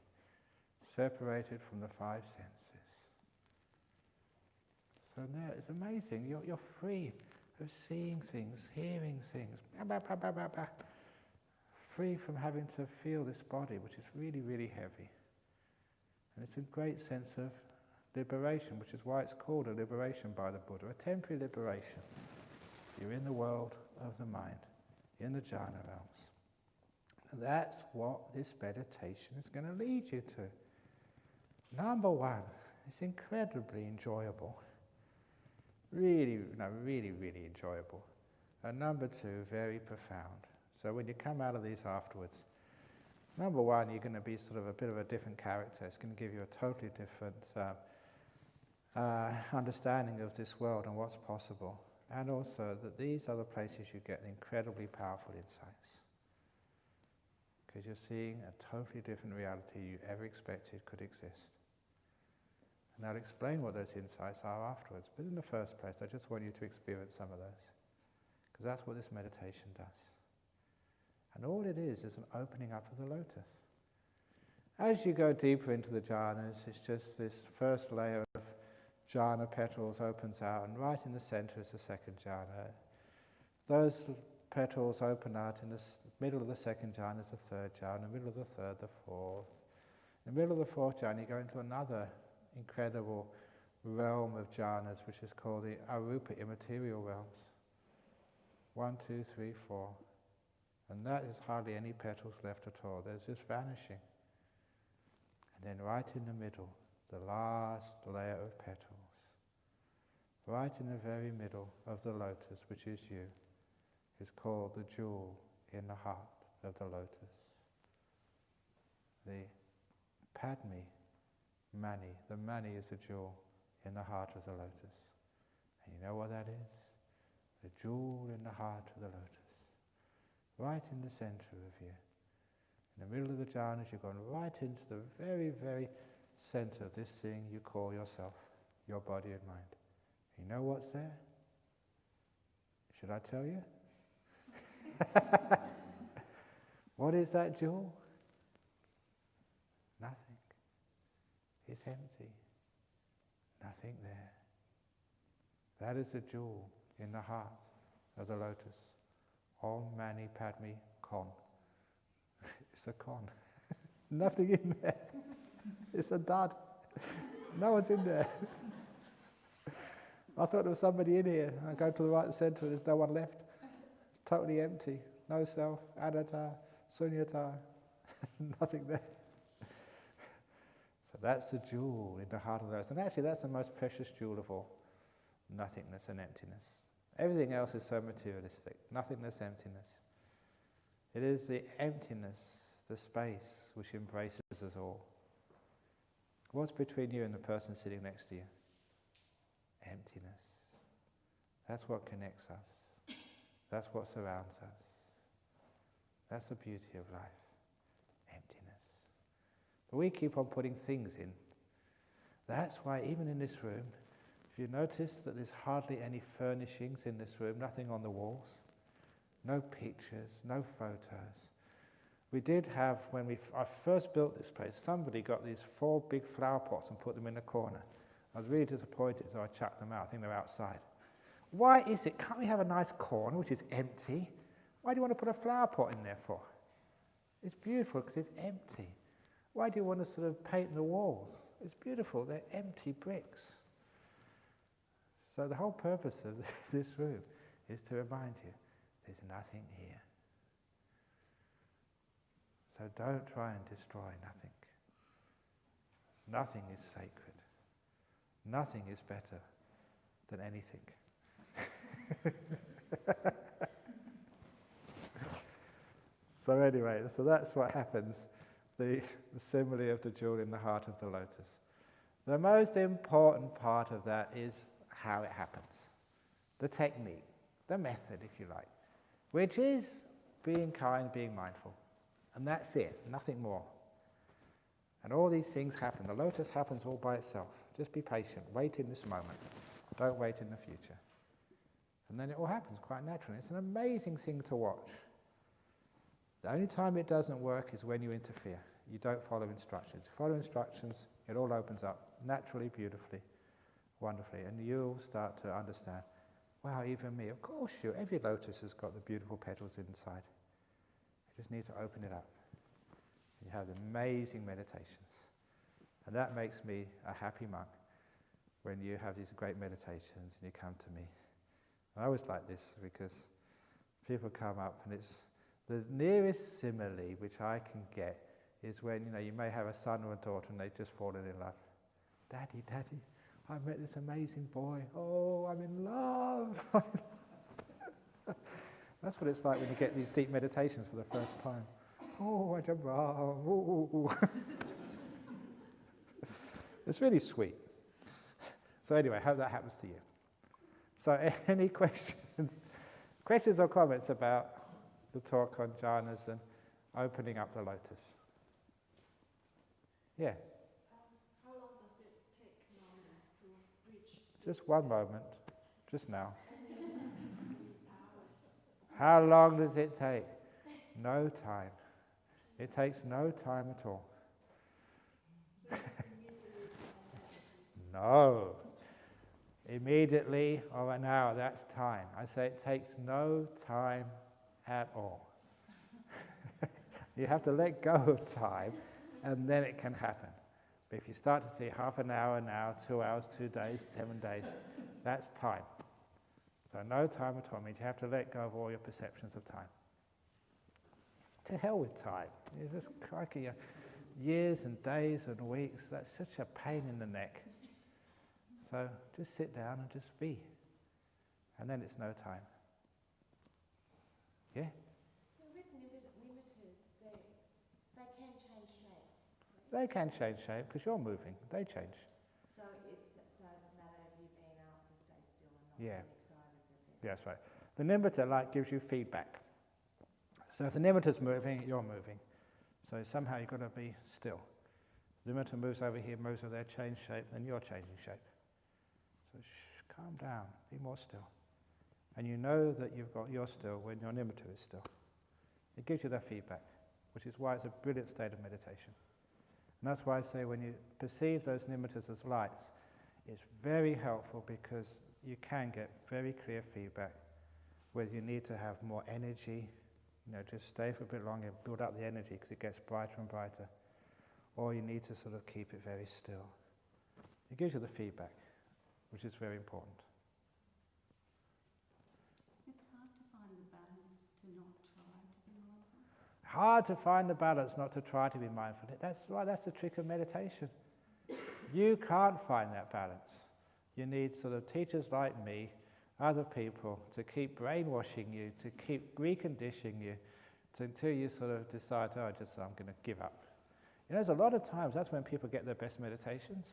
separated from the five senses. So there, it's amazing. You're free of seeing things, hearing things, free from having to feel this body, which is really, really heavy. And it's a great sense of liberation, which is why it's called a liberation by the Buddha, a temporary liberation. You're in the world of the mind. in the jhana realms. And that's what this meditation is going to lead you to. Number one, it's incredibly enjoyable. Really, really enjoyable. And number two, very profound. So when you come out of these afterwards, number one, you're going to be sort of a bit of a different character. It's going to give you a totally different understanding of this world and what's possible. And also that these are the places you get incredibly powerful insights. Because you're seeing a totally different reality you ever expected could exist. And I'll explain what those insights are afterwards. But in the first place, I just want you to experience some of those. Because that's what this meditation does. And all it is an opening up of the lotus. As you go deeper into the jhanas, it's just this first layer of jhana petals opens out, and right in the center is the second jhana. Those petals open out in the middle of the second jhana is the third jhana, in the middle of the third, the fourth. In the middle of the fourth jhana, you go into another incredible realm of jhanas, which is called the arupa, immaterial realms. 1, 2, 3, 4. And that is hardly any petals left at all. There's just vanishing. And then right in the middle, the last layer of petals. Right in the very middle of the lotus, which is you, is called the jewel in the heart of the lotus. The Padmi, Mani. The Mani is the jewel in the heart of the lotus. And you know what that is? The jewel in the heart of the lotus. Right in the center of you. In the middle of the jhanas, you've gone right into the very, very center of this thing you call yourself, your body and mind. You know what's there? Should I tell you? What is that jewel? Nothing. It's empty. Nothing there. That is the jewel in the heart of the lotus. Om Mani Padme Kon. It's a con. Nothing in there. It's a dud. No one's in there. I thought there was somebody in here. I go to the right center, there's no one left. It's totally empty. No self, anatta, sunyata, nothing there. So that's the jewel in the heart of those. And actually that's the most precious jewel of all. Nothingness and emptiness. Everything else is so materialistic. Nothingness, emptiness. It is the emptiness, the space, which embraces us all. What's between you and the person sitting next to you? Emptiness. That's what connects us. That's what surrounds us. That's the beauty of life. Emptiness. But we keep on putting things in. That's why even in this room, if you notice that there's hardly any furnishings in this room, nothing on the walls, no pictures, no photos. We did have, when I first built this place, somebody got these 4 big flower pots and put them in the corner. I was really disappointed, so I chucked them out. I think they're outside. Why is it? Can't we have a nice corner which is empty? Why do you want to put a flower pot in there for? It's beautiful because it's empty. Why do you want to sort of paint the walls? It's beautiful, they're empty bricks. So the whole purpose of this room is to remind you, there's nothing here. So don't try and destroy nothing. Nothing is sacred. Nothing is better than anything. So anyway, so that's what happens, the simile of the jewel in the heart of the lotus. The most important part of that is how it happens. The technique, the method, if you like, which is being kind, being mindful. And that's it, nothing more. And all these things happen. The lotus happens all by itself. Just be patient. Wait in this moment. Don't wait in the future. And then it all happens quite naturally. It's an amazing thing to watch. The only time it doesn't work is when you interfere. You don't follow instructions. Follow instructions, it all opens up naturally, beautifully, wonderfully. And you'll start to understand, wow, even me, of course every lotus has got the beautiful petals inside. You just need to open it up. You have amazing meditations. And that makes me a happy monk when you have these great meditations and you come to me. I always like this because people come up, and it's the nearest simile which I can get is when, you may have a son or a daughter and they've just fallen in love. Daddy, Daddy, I met this amazing boy. Oh, I'm in love. That's what it's like when you get these deep meditations for the first time. Oh, Ajahn Brahm. Oh. It's really sweet. So anyway, I hope that happens to you. So any questions? Questions or comments about the talk on jhanas and opening up the lotus? Yeah. How long does it take normally to reach? Just one moment, just now. How long does it take? No time. It takes no time at all. No. Immediately or an hour, that's time. I say it takes no time at all. You have to let go of time, and then it can happen. But if you start to see half an hour now, 2 hours, 2 days, 7 days, that's time. So no time at all means you have to let go of all your perceptions of time. To hell with time. It's just crikey, years and days and weeks, that's such a pain in the neck. So just sit down and just be. And then it's no time. Yeah? So with nimitters, they can change shape? They can change shape because you're moving. They change. So it's a matter of you being able to stay still and not Yeah. getting excited with it? Yeah, that's right. The nimitta gives you feedback. So if the nimitta's moving, you're moving. So somehow you've got to be still. The nimitta moves over here, moves over there, change shape, then you're changing shape. So calm down, be more still. And you know that you're still when your nimitta is still. It gives you that feedback, which is why it's a brilliant state of meditation. And that's why I say when you perceive those nimittas as lights, it's very helpful because you can get very clear feedback whether you need to have more energy, just stay for a bit longer, build up the energy because it gets brighter and brighter, or you need to sort of keep it very still. It gives you the feedback, which is very important. It's hard to find the balance to not try to be mindful. Hard to find the balance not to try to be mindful. That's right, that's the trick of meditation. You can't find that balance. You need sort of teachers like me, other people, to keep brainwashing you, to keep reconditioning you, until you sort of decide, I'm going to give up. There's a lot of times that's when people get their best meditations.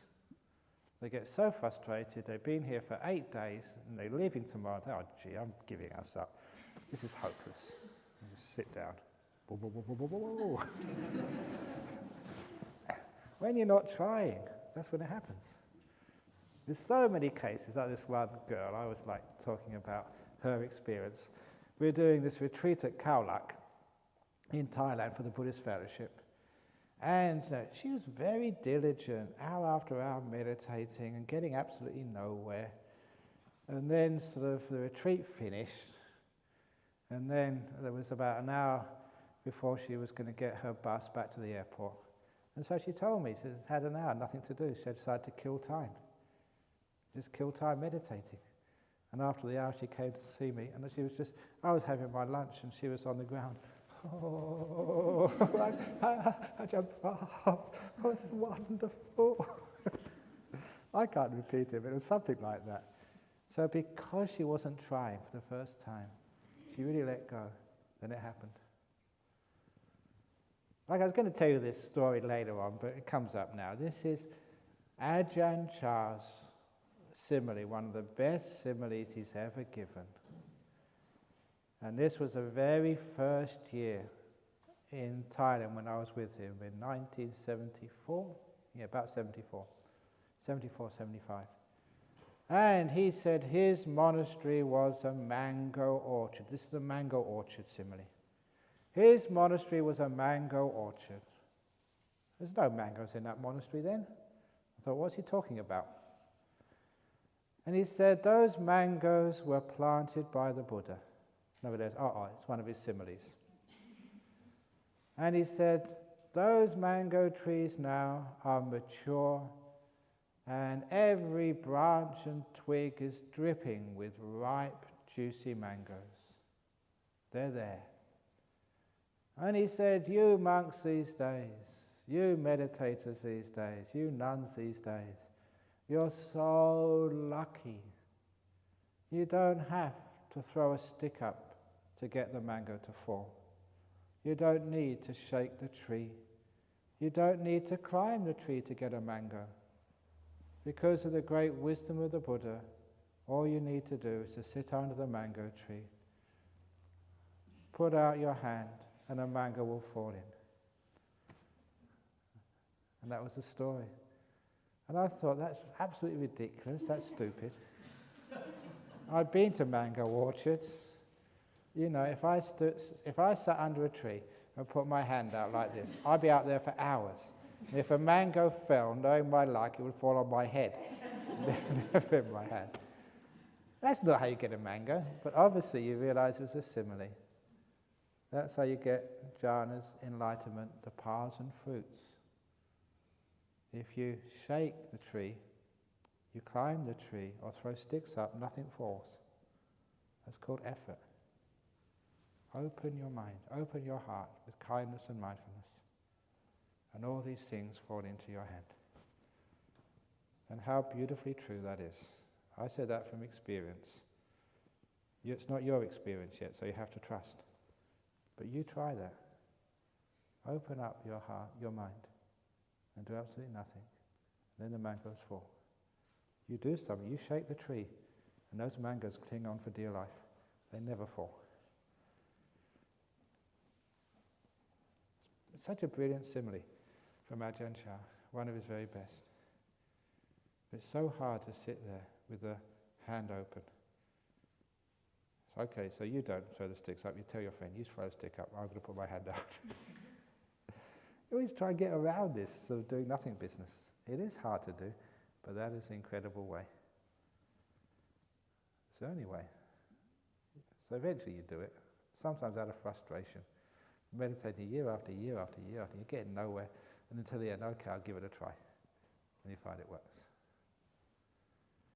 They get so frustrated, they've been here for 8 days, and they're leaving tomorrow, I'm giving us up. This is hopeless. And just sit down. When you're not trying, that's when it happens. There's so many cases, like this one girl, I was talking about her experience. We're doing this retreat at Khao Lak in Thailand for the Buddhist Fellowship. And she was very diligent, hour after hour meditating and getting absolutely nowhere. And then sort of the retreat finished, and then there was about an hour before she was going to get her bus back to the airport. And so she told me, she had an hour, nothing to do. She decided to kill time. Just kill time meditating. And after the hour she came to see me, and I was having my lunch and she was on the ground. Oh, Ajahn Brahm, oh, it's wonderful. I can't repeat it, but it was something like that. So because she wasn't trying for the first time, she really let go, then it happened. I was going to tell you this story later on, but it comes up now. This is Ajahn Chah's simile, one of the best similes he's ever given. And this was the very first year in Thailand when I was with him in 1974. Yeah, about 74, 75. And he said his monastery was a mango orchard. This is the mango orchard simile. His monastery was a mango orchard. There's no mangoes in that monastery then. I thought, what's he talking about? And he said those mangoes were planted by the Buddha. No, it's one of his similes. And he said, those mango trees now are mature, and every branch and twig is dripping with ripe, juicy mangoes. They're there. And he said, you monks these days, you meditators these days, you nuns these days, you're so lucky. You don't have to throw a stick up to get the mango to fall. You don't need to shake the tree. You don't need to climb the tree to get a mango. Because of the great wisdom of the Buddha, all you need to do is to sit under the mango tree, put out your hand, and a mango will fall in. And that was the story. And I thought, that's absolutely ridiculous, that's stupid. I've been to mango orchards. You know, if I sat under a tree and put my hand out like this, I'd be out there for hours. And if a mango fell, knowing my luck, it would fall on my head, never in my hand. That's not how you get a mango, but obviously you realize it was a simile. That's how you get jhanas, enlightenment, the paths and fruits. If you shake the tree, you climb the tree, or throw sticks up, nothing falls. That's called effort. Open your mind, open your heart with kindness and mindfulness, and all these things fall into your hand. And how beautifully true that is. I say that from experience. It's not your experience yet, so you have to trust. But you try that. Open up your heart, your mind, and do absolutely nothing. And then the mangoes fall. You do something, you shake the tree, and those mangoes cling on for dear life. They never fall. It's such a brilliant simile from Ajahn Brahm, one of his very best. It's so hard to sit there with the hand open. Okay, so you don't throw the sticks up, you tell your friend, you throw a stick up, I'm going to put my hand out. You always try and get around this sort of doing nothing business. It is hard to do, but that is an incredible way. It's the only way. So eventually you do it, sometimes out of frustration. Meditating year after year after year after, you're getting nowhere, and until the end, okay, I'll give it a try. And you find it works.